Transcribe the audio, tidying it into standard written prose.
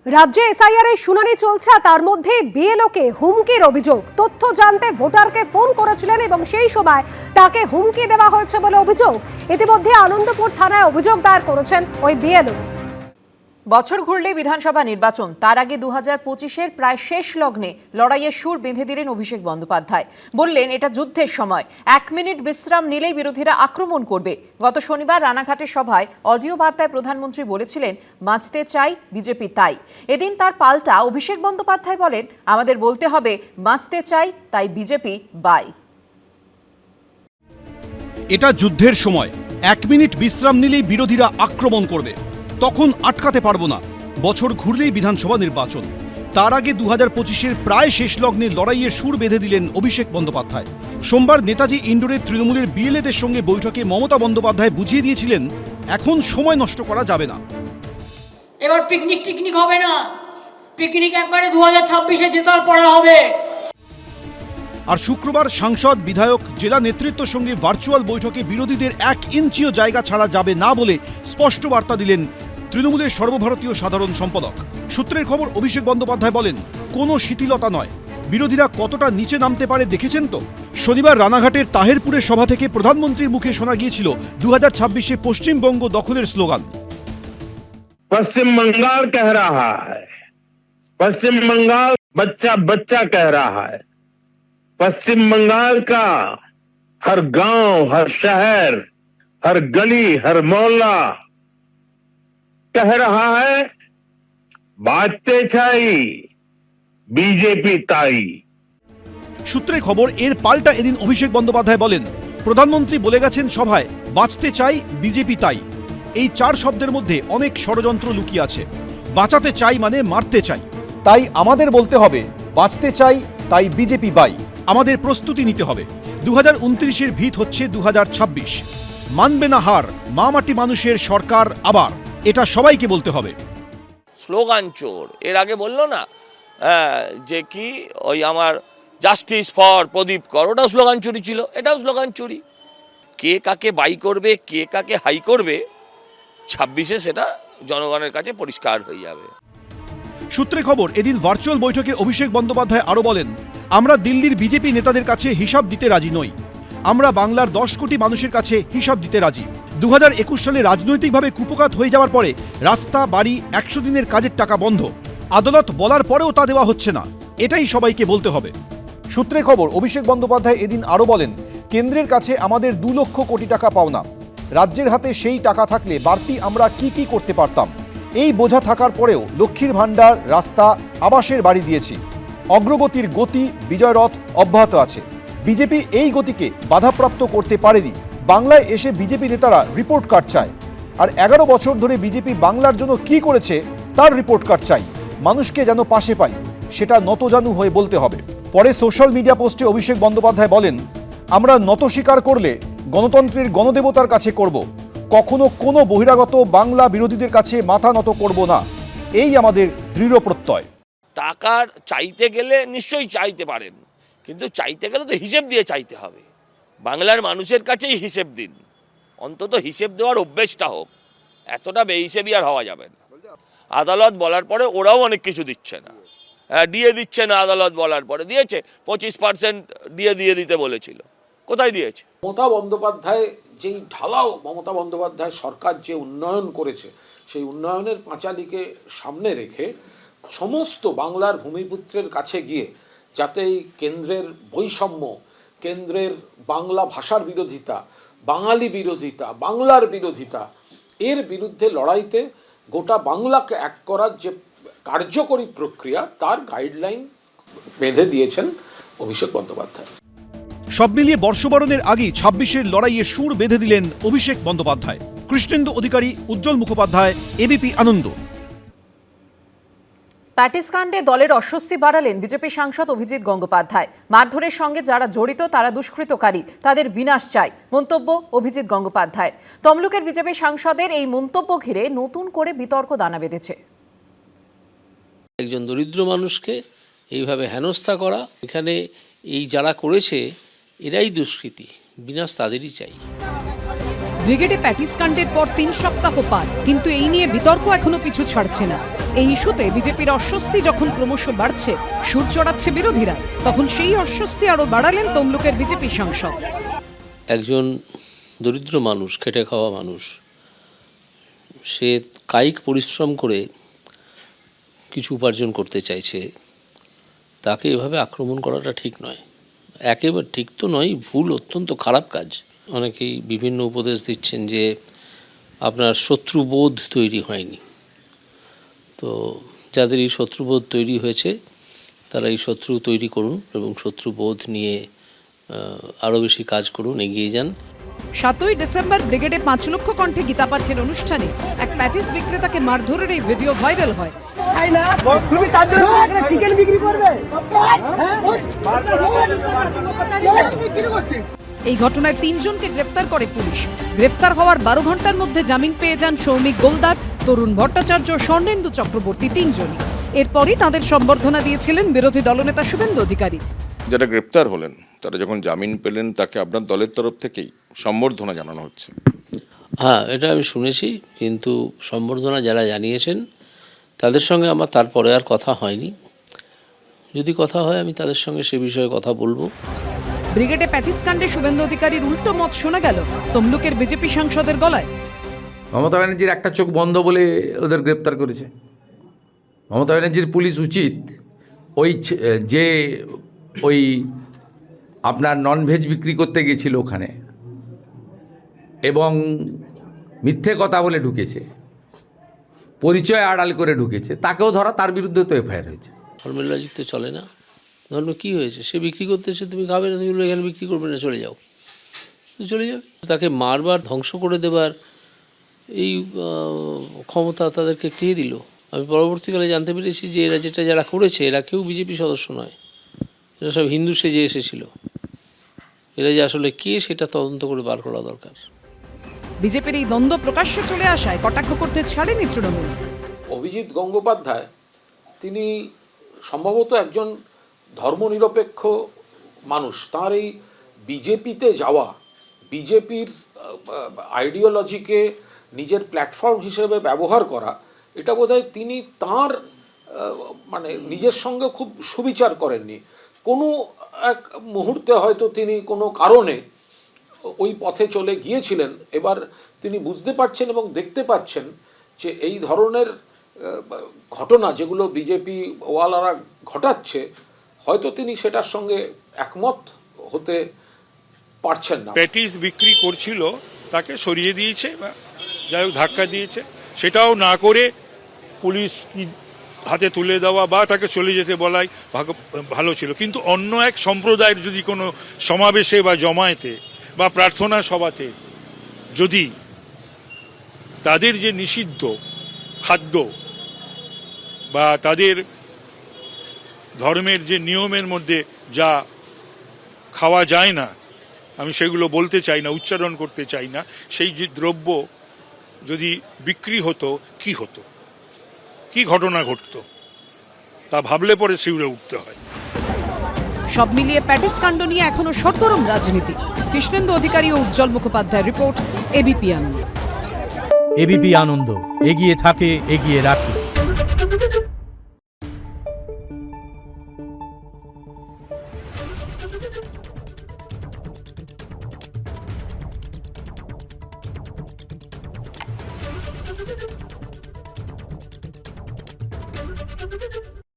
রাজ্যে এসআইআর এর শুনানি চলছে, তার মধ্যে বিএলওকে হুমকির অভিযোগ। তথ্য জানতে ভোটারকে ফোন করেছিলেন এবং সেই সময় তাকে হুমকি দেওয়া হয়েছে বলে অভিযোগ। ইতিমধ্যে আনন্দপুর থানায় অভিযোগ দায়ের করেছেন ওই বিএলও। বছর ঘুরলে বিধানসভা নির্বাচন, তার আগে 2025-এর প্রায় শেষ লগ্নে লড়াইয়ের সুর বেঁধে দিলেন অভিষেক বন্দ্যোপাধ্যায়। বললেন এটা যুদ্ধের সময়, 1 মিনিট বিশ্রাম নিলেই বিরোধীরা আক্রমণ করবে। গত শনিবার রানাঘাটের সভায় অডিও বার্তায় প্রধানমন্ত্রী বলেছিলেন বাঁচতে চাই বিজেপি তাই। এদিন তার পাল্টা অভিষেক বন্দ্যোপাধ্যায় বলেন আমাদের বলতে হবে বাঁচতে চাই তাই বিজেপি বাই। এটা যুদ্ধের সময়, 1 মিনিট বিশ্রাম নিলেই বিরোধীরা আক্রমণ করবে, তখন আটকাতে পারবো না। বছর ঘুরলেই বিধানসভা নির্বাচন, তার আগে 2025-এর প্রায় শেষ লগ্নে লড়াইয়ের সুর বেঁধে দিলেন অভিষেক বন্দ্যোপাধ্যায়। সোমবার নেতাজি ইন্ডোরে তৃণমূলের বিএলএদের সঙ্গে বৈঠকে মমতা বন্দ্যোপাধ্যায় বুঝিয়ে দিয়েছিলেন এখন সময় নষ্ট করা যাবে না। এবার পিকনিক হবে না, পিকনিক একবারে 2026-এ জেতার পরে হবে। আর শুক্রবার সাংসদ, বিধায়ক, জেলা নেতৃত্বের সঙ্গে ভার্চুয়াল বৈঠকে বিরোধীদের 1 ইঞ্চিও জায়গা ছাড়া যাবে না বলে স্পষ্ট বার্তা দিলেন তৃণমূলের সর্বভারতীয় সাধারণ সম্পাদক। সূত্রের খবর, অভিষেক বন্দ্যোপাধ্যায় বলেন কোনো শিথিলতা নয়, বিরোধীরা কতটা নিচে নামতে পারে দেখেছেন তো। শনিবার রানাঘাটের তাহেরপুরের সভা থেকে প্রধানমন্ত্রীর মুখে শোনা গিয়েছিল 2026-এ পশ্চিমবঙ্গ দখলের স্লোগান। पश्चिम बंगाल कह रहा है, पश्चिम बंगाल बच्चा बच्चा कह रहा है, पश्चिम बंगाल का हर गांव, हर शहर, हर गली, हर मोहल्ला कह रहा है बाजते छाई बीजेपी ताई। সূত্রে খবর, এর পাল্টা এদিন অভিষেক বন্দ্যোপাধ্যায় বলেন প্রধানমন্ত্রী বলে গেছেন সভায় বাঁচতে চাই বিজেপি তাই। এই 4 শব্দের মধ্যে অনেক ষড়যন্ত্র লুকিয়ে আছে। বাঁচাতে চাই মানে মারতে চাই, তাই আমাদের বলতে হবে বাঁচতে চাই তাই বিজেপি বাই। আমাদের প্রস্তুতি নিতে হবে, 2029-এর ভিত হচ্ছে 2026। মানবে না হার, মা মাটি মানুষের সরকার আবার, এটা সবাইকে বলতে হবে। স্লোগান চোর, এর আগে বললো না যে কি ওই আমার জাস্টিস ফর প্রদীপ কর, ওটাও স্লোগান চুরি ছিল, এটাও স্লোগান চুরি। কে কাকে বাই করবে, কে কাকে হাই করবে 26-এ সেটা জনগণের কাছে পরিষ্কার হয়ে যাবে। সূত্রে খবর, এদিন ভার্চুয়াল বৈঠকে অভিষেক বন্দ্যোপাধ্যায় আরও বলেন আমরা দিল্লির বিজেপি নেতাদের কাছে হিসাব দিতে রাজি নই, আমরা বাংলার 10 কোটি মানুষের কাছে হিসাব দিতে রাজি। 2021 সালে রাজনৈতিকভাবে কুপোকাত হয়ে যাওয়ার পরে রাস্তা, বাড়ি, 100 দিনের কাজের টাকা বন্ধ, আদালত বলার পরেও তা দেওয়া হচ্ছে না, এটাই সবাইকে বলতে হবে। সূত্রে খবর, অভিষেক বন্দ্যোপাধ্যায় এদিন আরও বলেন কেন্দ্রের কাছে আমাদের 2 লক্ষ কোটি টাকা পাওনা, রাজ্যের হাতে সেই টাকা থাকলে বাড়তি আমরা কি করতে পারতাম। এই বোঝা থাকার পরেও লক্ষ্মীর ভাণ্ডার, রাস্তা, আবাসের বাড়ি দিয়েছি। অগ্রগতির গতি, বিজয় রথ অব্যাহত আছে। বিজেপি এই গতিকে বাধাপ্রাপ্ত করতে পারেনি। বাংলায় এসে বিজেপি নেতারা রিপোর্ট কার্ড চায়, আর 11 বছর ধরে বিজেপি বাংলার জন্য কি করেছে তার রিপোর্ট কার্ড চাই। মানুষকে যেন পাশে পাই, সেটা নতজানু হয়ে বলতে হবে। পরে সোশ্যাল মিডিয়া পোস্টে অভিষেক বন্দ্যোপাধ্যায় বলেন আমরা নত স্বীকার করলে গণতন্ত্রের গণদেবতার কাছে করব, কখনো কোনো বহিরাগত বাংলা বিরোধীদের কাছে মাথা নত করব না, এই আমাদের দৃঢ় প্রত্যয়। টাকার চাইতে গেলে নিশ্চয়ই চাইতে পারেন, কিন্তু চাইতে গেলে তো হিসেব দিয়ে চাইতে হবে। বাংলার মানুষের কাছেই হিসেব দিন, অন্তত হিসেব দেওয়ার অভ্যেসটা হোক, এতটা বেহিসেবি আর হওয়া যাবে না। আদালত বলার পরে ওরাও অনেক কিছু দিচ্ছে না, দিয়ে দিচ্ছে না, আদালত বলার পরে দিয়েছে 25% দিয়ে দিতে বলেছিল, কোথায় দিয়েছে? মমতা বন্দ্যোপাধ্যায় যেই ঢালাও, মমতা বন্দ্যোপাধ্যায় সরকার যে উন্নয়ন করেছে সেই উন্নয়নের পাঁচালীকে সামনে রেখে সমস্ত বাংলার ভূমিপুত্রের কাছে গিয়ে যাতে এই কেন্দ্রের বৈষম্য, কেন্দ্রের বাংলা ভাষার বিরোধিতা, বাঙালি বিরোধিতা, বাংলার বিরোধিতা, এর বিরুদ্ধে লড়াইতে গোটা বাংলাকে এক করার যে কার্যকরী প্রক্রিয়া তার গাইডলাইন বেঁধে দিয়েছেন অভিষেক বন্দ্যোপাধ্যায়। সব মিলিয়ে বর্ষবরণের আগেই 26-এর লড়াইয়ের সুর বেঁধে দিলেন অভিষেক বন্দ্যোপাধ্যায়। কৃষ্ণেন্দু অধিকারী, উজ্জ্বল মুখোপাধ্যায়, এবিপি আনন্দ। প্যাটিস কাণ্ডে দলের অস্বস্তি বাড়ালেন বিজেপি সাংসদ অভিজিৎ গঙ্গোপাধ্যায়। মারধরের সঙ্গে যারা জড়িত তারা দুষ্কৃতকারী, তাদের বিনাশ চাই, মন্তব্য অভিজিৎ গঙ্গোপাধ্যায়। তমলুকের বিজেপি সাংসদের এই মন্তব্য ঘিরে নতুন করে বিতর্ক দানা বেঁধেছে। একজন দরিদ্র মানুষকে এইভাবে হেনস্থা করা, এখানে এই যারা করেছে এরাই দুষ্কৃতী, বিনাশ তাদেরই চাই। ব্রিগেডে প্যাটিস কাণ্ডের পর 3 সপ্তাহ পার, কিন্তু এই নিয়ে বিতর্ক এখনো পিছু ছাড়ছে না। এই ইস্যুতে বিজেপির অস্বস্তি যখন ক্রমশ বাড়ছে, সুর চড়াচ্ছে বিরোধীরা, তখন সেই অস্বস্তি আরো বাড়ালেন তমলুকের বিজেপি সাংসদ। একজন দরিদ্র মানুষ, খেটে খাওয়া মানুষ, সে কায়িক পরিশ্রম করে কিছু উপার্জন করতে চাইছে, তাকে এভাবে আক্রমণ করাটা ঠিক নয়। একেবারে ঠিক তো নয়, ভুল, অত্যন্ত খারাপ কাজ। অনেকেই বিভিন্ন উপদেশ দিচ্ছেন যে আপনার শত্রুবোধ তৈরি হয়নি। তো যাদের এই শত্রুবোধ তৈরি হয়েছে তারা এই শত্রু তৈরি করুন এবং শত্রুবোধ নিয়ে আরও বেশি কাজ করুন, এগিয়ে যান। 7ই ডিসেম্বর ব্রিগেডে 5 লক্ষ কণ্ঠে গীতা পাঠের অনুষ্ঠানে এক প্যাটিস বিক্রেতাকে মারধরের এই ভিডিও ভাইরাল হয়। এই ঘটনায় 3 জনকে গ্রেফতার করে পুলিশ। গ্রেফতার হওয়ার 12 ঘন্টার মধ্যে জামিন পেয়ে যান সৌমিক গোলদার, তরুণ ভট্টাচার্য, স্বর্ণেন্দু চক্রবর্তী, 3 জনই। এরপরই তাদের সম্বর্ধনা দিয়েছিলেন বিরোধী দলনেতা শুভেন্দু অধিকারী। যারা গ্রেপ্তার হলেন তারা যখন জামিন পেলেন তাকে আপনার দলের তরফ থেকেই সম্বর্ধনা জানানো হচ্ছে। হ্যাঁ, এটা আমি শুনেছি, কিন্তু সম্বর্ধনা যারা জানিয়েছেন তাদের সঙ্গে আমার তারপরে আর কথা হয়নি। যদি কথা হয় আমি তাদের সঙ্গে সে বিষয়ে কথা বলবো। ব্রিগেডে প্যাটিস কাণ্ডে শুভেন্দু অধিকারীর উল্টো মত শোনা গেল তমলুকের বিজেপি সাংসদের গলায়। মমতা ব্যানার্জির একটা চোখ বন্ধ বলে ওদের গ্রেপ্তার করেছে। মমতা ব্যানার্জির পুলিশ উচিত ওই আপনার ননভেজ বিক্রি করতে গেছিল ওখানে এবং মিথ্যে কথা বলে ঢুকেছে, পরিচয় আড়াল করে ঢুকেছে, তাকেও ধরা, তার বিরুদ্ধে তো এফআইআর হয়েছে। ধর্মের লজিক তো চলে না। ধর্ম কী হয়েছে? সে বিক্রি করতেছে, তুমি খাবে না, তুমি এখানে বিক্রি করবে না, চলে যাও, চলে যাবে। তাকে মারবার, ধ্বংস করে দেবার এই ক্ষমতা তাদেরকে কে দিল? আমি পরবর্তীকালে জানতে পেরেছি যে এরা যারা করেছে এরা কেউ বিজেপি সদস্য নয়, এরা সব হিন্দু সেজে এসেছিল। এরা যে আসলে কে সেটা তদন্ত করে বার করা দরকার। বিজেপির এই দ্বন্দ্ব প্রকাশ্যে চলে আসায় কটাক্ষ করতে ছাড়েনি তৃণমূল। অভিজিৎ গঙ্গোপাধ্যায় তিনি সম্ভবত একজন ধর্মনিরপেক্ষ মানুষ। তার এই বিজেপিতে যাওয়া, বিজেপির আইডিওলজিকে নিজের প্ল্যাটফর্ম হিসেবে ব্যবহার করা, এটা বোধহয় তিনি তার মানে নিজের সঙ্গে খুব সুবিচার করেননি। কোনো এক মুহূর্তে হয়তো তিনি কোনো কারণে ওই পথে চলে গিয়েছিলেন। এবার তিনি বুঝতে পারছেন এবং দেখতে পাচ্ছেন যে এই ধরনের ঘটনা যেগুলো বিজেপি ওয়ালারা ঘটাচ্ছে, হয়তো তিনি সেটার সঙ্গে একমত হতে পারছেন না। প্যাটিস বিক্রি করছিল, তাকে সরিয়ে দিয়েছে বা যাই হোক ধাক্কা দিয়েছে, সেটাও না করে পুলিশ কি হাতে তুলে দেওয়া বা তাকে চলে যেতে বলাই ভালো ছিল। কিন্তু অন্য এক সম্প্রদায়ের যদি কোনো সমাবেশে বা জমায়েতে বা প্রার্থনা সভাতে যদি তাদের যে নিষিদ্ধ খাদ্য বা তাদের ধর্মের যে নিয়মের মধ্যে যা খাওয়া যায় না, আমি সেগুলো বলতে চাই না, উচ্চারণ করতে চাই না, সেই যে দ্রব্য যদি বিক্রি হতো, কি হতো, কি ঘটনা ঘটতো, তা ভাবলে পরে শিউরে উঠতে হয়। সব মিলিয়ে প্যাটিস কাণ্ড নিয়ে এখনো সরগরম রাজনীতি। কৃষ্ণেন্দু অধিকারী ও উজ্জ্বল মুখোপাধ্যায় রিপোর্ট, এবিপি আনন্দ। এবিপি আনন্দ, এগিয়ে থাকে, এগিয়ে রাখে।